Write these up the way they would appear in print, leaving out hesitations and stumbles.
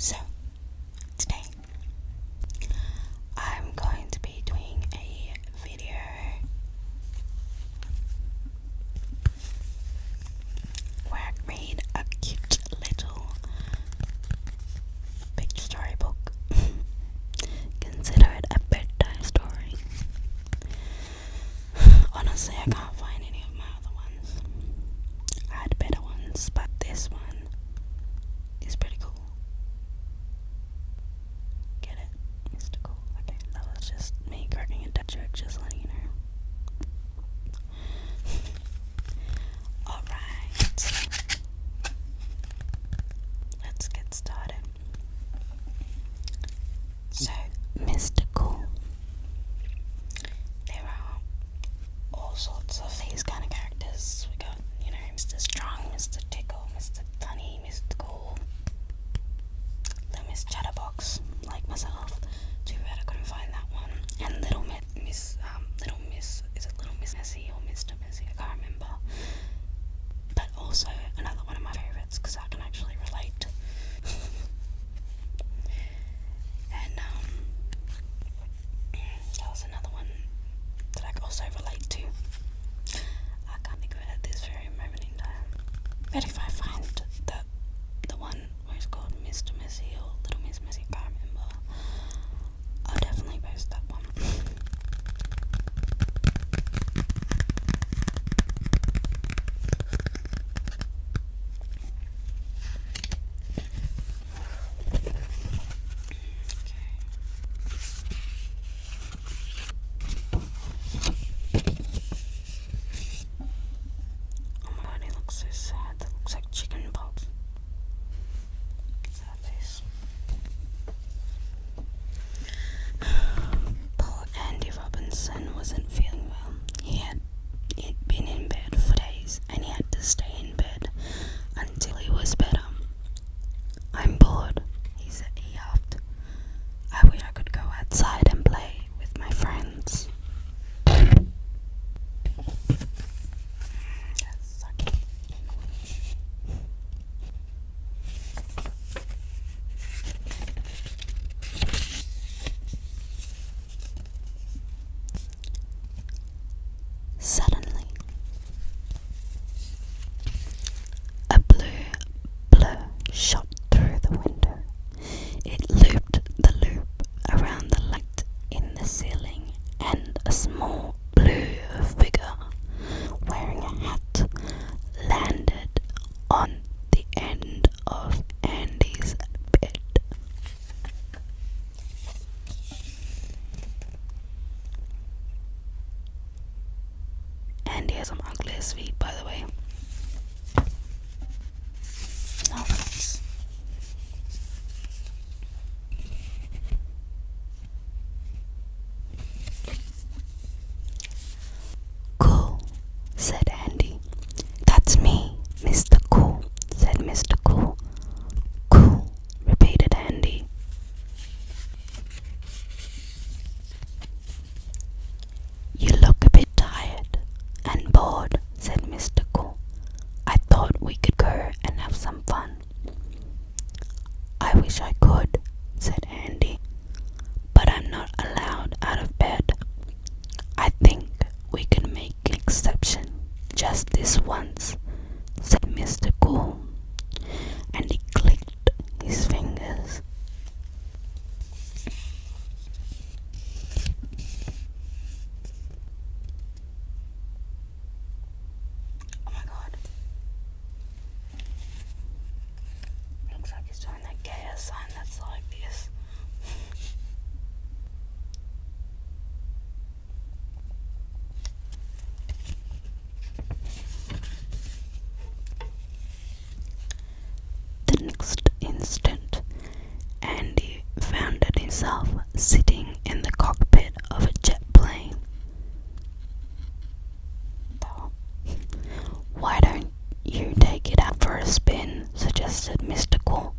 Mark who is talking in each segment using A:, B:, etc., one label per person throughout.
A: So, today I'm going to be doing a video where I read a cute little picture storybook. Consider it a bedtime story. Honestly, I can't find any of my other ones. I had better ones, but this one is pretty cool. Get it? Mr. Cool. Okay, that was just me cracking a dad joke, just letting you know. Alright. Let's get started. So, Mr. Cool. There are all sorts of these kind of characters. We got, Mr. Strong, Mr. Tickle, Mr. Funny, Mr. Cool. Little Miss Chatterbox, like myself. Too bad I couldn't find that one. And Little Miss, is it Little Miss Messy or Mr. Messy? I can't remember. But also another one of my favourites because I can actually relate. And there was another one that I could also relate to. I can't think of it at this very moment in time. But if I find the one where it's called Mr. Messy or Little Miss Messy, I can't remember, I'll definitely post that one. Oh my god, he looks so sad. That looks like chicken pox. Sad face. Poor Andy Robinson wasn't feeling well. He'd been in bed for days and he had to stay in bed until he was better. I'm bored, he said. He huffed. I wish I could go outside and play with my friends. That's sucky. Suddenly, a blue blur shot through the window. It looped the loop around the light in the ceiling, and a small blue figure wearing a hat landed on the end of Andy's bed. Andy has some ugly feet, by the way. No offense. Cool, said Andy. That's me, Mr. Cool, said Mr. Cool. Cool, repeated Andy. You look a bit tired and bored, said Mr. Cool. I thought we could go and have some fun. I wish I could, said Andy, but I'm not allowed out of bed. I think we can make an exception just this once, said Mr. Cool, and he clicked his fingers. Oh my god. Looks like he's doing that gay sign that's like this. The next instant, Andy found himself sitting in the cockpit of a jet plane. Why don't you take it out for a spin, suggested Mr. Cool.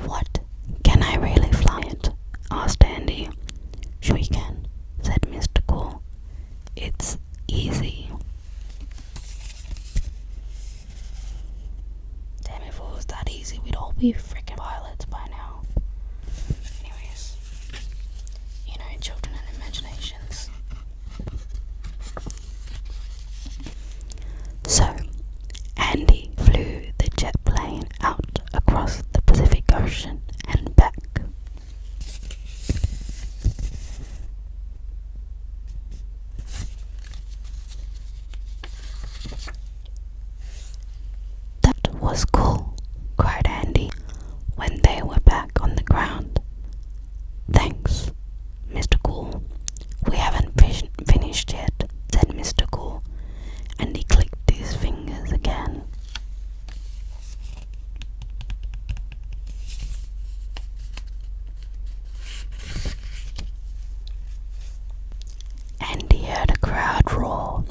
A: What? Can I really fly it? Asked Andy. Sure you can, said Mr. Cool. It's easy. Damn, if it was that easy, we'd all be freaking pilots by now. was cool, cried Andy when they were back on the ground. Thanks, Mr. Cool. We haven't finished yet, said Mr. Cool, and he clicked his fingers again. Andy heard a crowd roar.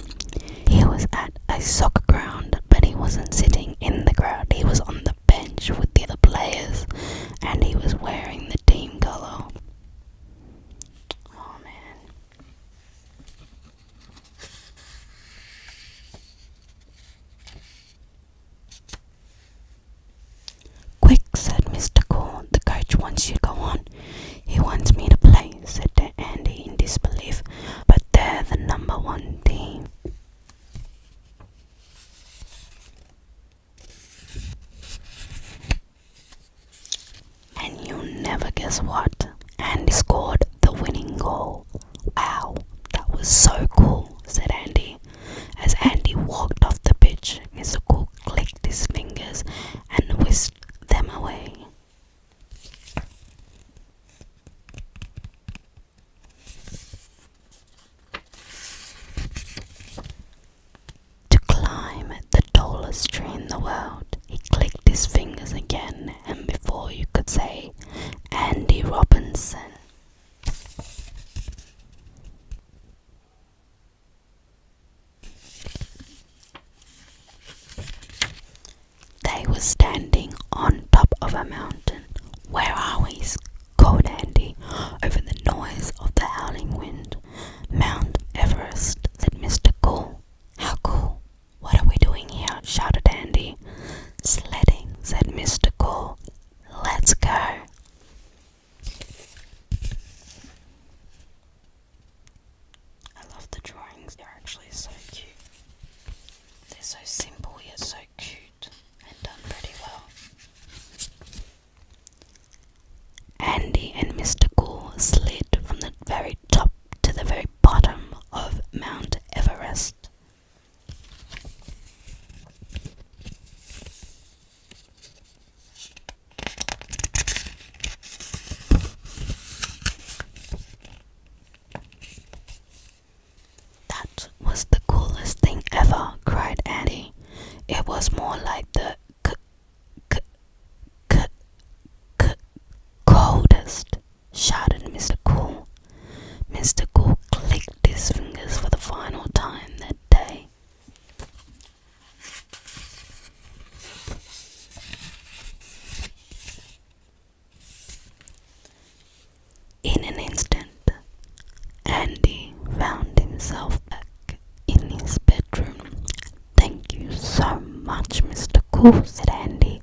A: He was at a soccer ground, but he wasn't sitting in the crowd. He was on the bench with the other players, and he was wearing the team colour. Oh man. Quick, said Mr. Cool. The coach wants you to go on. He wants me to play, said Andy in disbelief. But they're the number one team. And you'll never guess what? Andy scored the winning goal. Wow, that was so cool, said Andy. As Andy walked off the pitch, Mr. Cool clicked his fingers and whisked them away. To climb the tallest tree in the world, he clicked his fingers again, and before you could say Andy Robinson, they were standing on top of a mountain. Where are we? Called Andy over the noise of the howling wind. Mount Everest, said Mr. Cool. How cool. What are we doing here? Shouted Andy. Sledding, said Mr. Cool. Let's go. I love the drawings. They're actually so cute. They're so simple yet so cute and done pretty well. Andy and Mr. Cool slid from the very top to the very bottom of Mount Everest. That was the coolest thing ever, cried Andy. It was more like the coldest, shouted Mr. Cool. Mr. Cool clicked his fingers for the final time that day. In an instant, Andy found himself back in his bedroom. Thank you so much, Mr. Cool, said Andy.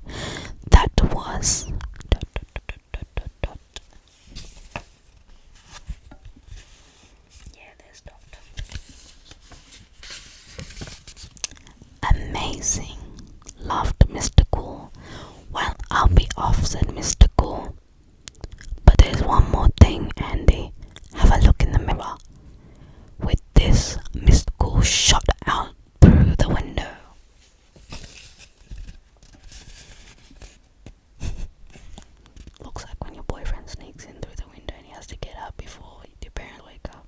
A: That was... Yeah, there's dot. Amazing, laughed Mr. Cool. Well, I'll be off, said Mr. Cool. But there's one more thing, Andy. Have a look in the mirror. With this, Mr. Cool shot out through the window. Looks like when your boyfriend sneaks in through the window and he has to get up before your parents wake up.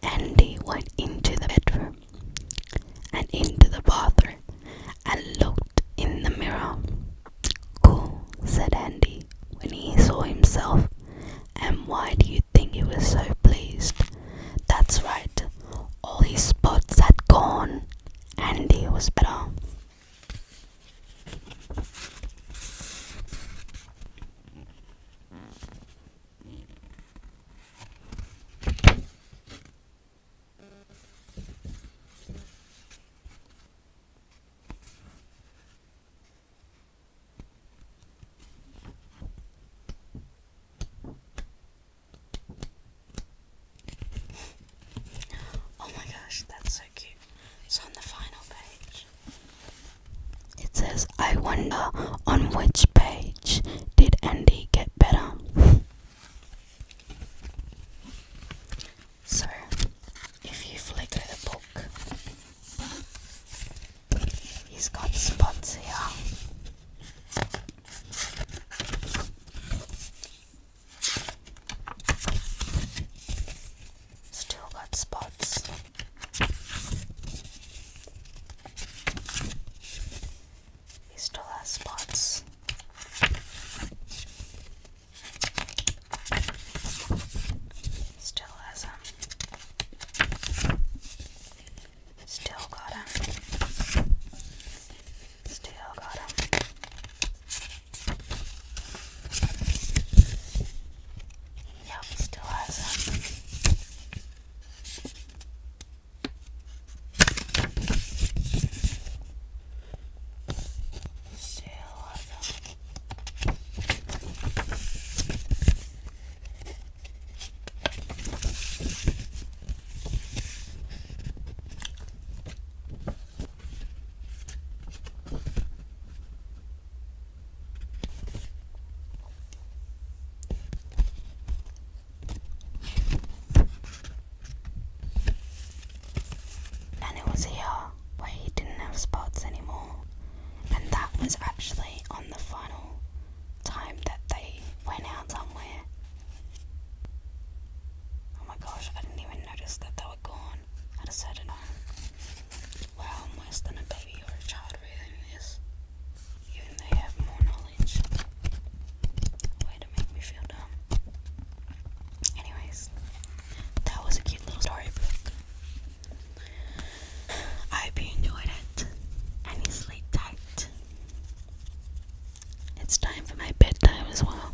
A: Andy went into the bedroom and into the bathroom and looked in the mirror. Cool, said Andy when he saw himself. And why do you think he was so pleased? That's right, all his spots had gone. Andy was better. Oh my gosh, that's so cute. So on the final page, it says, I wonder on which page it's time for my bedtime as well.